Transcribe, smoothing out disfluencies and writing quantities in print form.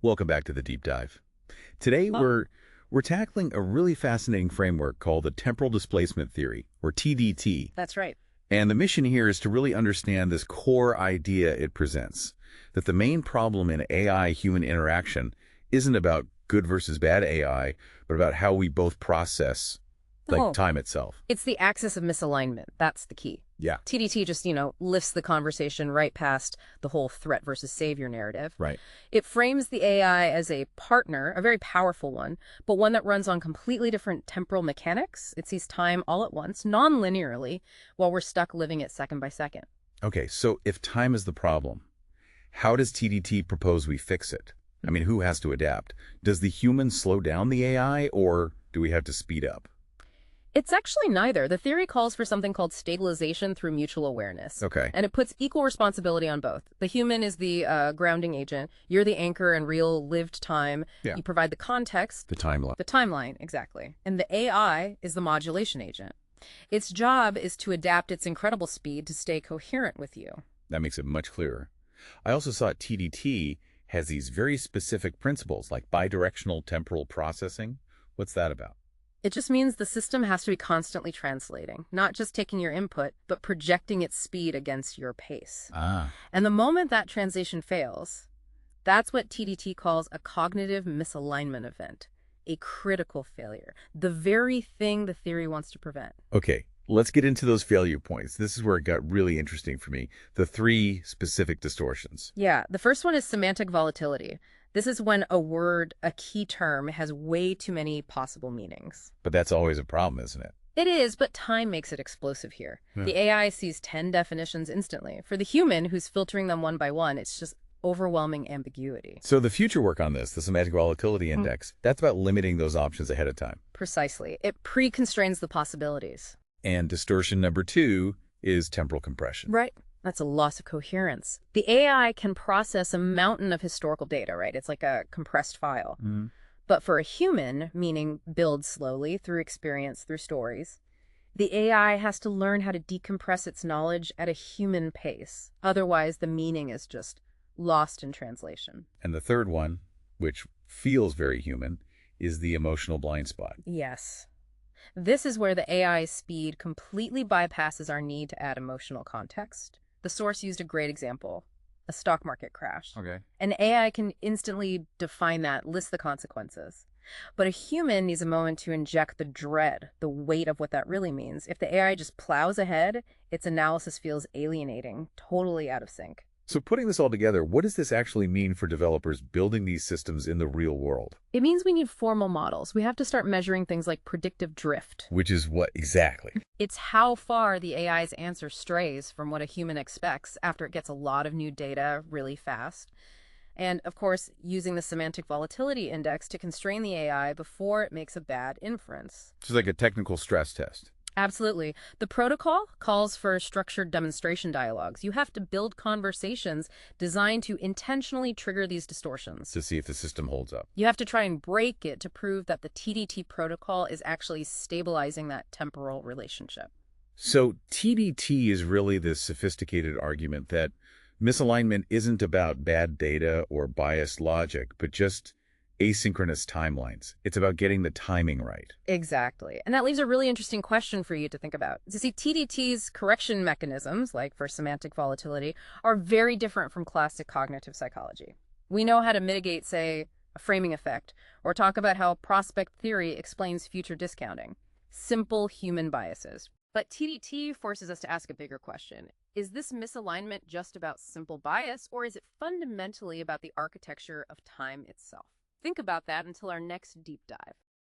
Welcome back to the deep dive. Today Oh, we're tackling a really fascinating framework called the temporal displacement theory, or TDT. that's right. And the mission here is to really understand this core idea it presents, that the main problem in AI-human interaction isn't about good versus bad AI, but about how we both process, like Oh, time itself. it's the axis of misalignment. That's the key. Yeah, TDT just, lifts the conversation right past the whole threat versus savior narrative. right. It frames the AI as a partner, a very powerful one, but one that runs on completely different temporal mechanics. It sees time all at once, non-linearly, while we're stuck living it second by second. Okay, so if time is the problem, how does TDT propose we fix it? I mean, who has to adapt? Does the human slow down the AI, or do we have to speed up? It's actually neither. The theory calls for something called stabilization through mutual awareness. Okay, And it puts equal responsibility on both. The human is the grounding agent. You're the anchor in real lived time. yeah, You provide the context, the timeline. the timeline, exactly. And the AI is the modulation agent. Its job is to adapt its incredible speed to stay coherent with you. That makes it much clearer. I also saw TDT has these very specific principles like bidirectional temporal processing. What's that about? It just means the system has to be constantly translating, not just taking your input, but projecting its speed against your pace. Ah, And the moment that translation fails, that's what TDT calls a cognitive misalignment event, a critical failure, the very thing the theory wants to prevent. okay. Let's get into those failure points. This is where it got really interesting for me. The three specific distortions. Yeah, the first one is semantic volatility. This is when a word, a key term, has way too many possible meanings. But that's always a problem, isn't it? It is, but time makes it explosive here. Yeah. The AI sees 10 definitions instantly. For the human who's filtering them one by one, it's just overwhelming ambiguity. So the future work on this, the semantic volatility index, that's about limiting those options ahead of time. Precisely. It pre-constrains the possibilities. And distortion number two is temporal compression. Right. That's a loss of coherence. The AI can process a mountain of historical data, right? It's like a compressed file. Mhm. But for a human, meaning build slowly through experience, through stories, the AI has to learn how to decompress its knowledge at a human pace. Otherwise, the meaning is just lost in translation. And the third one, which feels very human, is the emotional blind spot. Yes. This is where the AI's speed completely bypasses our need to add emotional context. The source used a great example, a stock market crash. Okay. An AI can instantly define that, list the consequences. But a human needs a moment to inject the dread, the weight of what that really means. If the AI just plows ahead, its analysis feels alienating, totally out of sync. So putting this all together, what does this actually mean for developers building these systems in the real world? It means we need formal models. We have to start measuring things like predictive drift. Which is what exactly? It's how far the AI's answer strays from what a human expects after it gets a lot of new data really fast. And, of course, using the semantic volatility index to constrain the AI before it makes a bad inference. It's like a technical stress test. Absolutely. The protocol calls for structured demonstration dialogues. You have to build conversations designed to intentionally trigger these distortions. To see if the system holds up. You have to try and break it to prove that the TDT protocol is actually stabilizing that temporal relationship. So TDT is really this sophisticated argument that misalignment isn't about bad data or biased logic, but just asynchronous timelines. It's about getting the timing right. Exactly. And that leaves a really interesting question for you to think about. You see, TDT's correction mechanisms, like for semantic volatility, are very different from classic cognitive psychology. We know how to mitigate, say, a framing effect, or talk about how prospect theory explains future discounting. Simple human biases. But TDT forces us to ask a bigger question. Is this misalignment just about simple bias, or is it fundamentally about the architecture of time itself? Think about that until our next deep dive.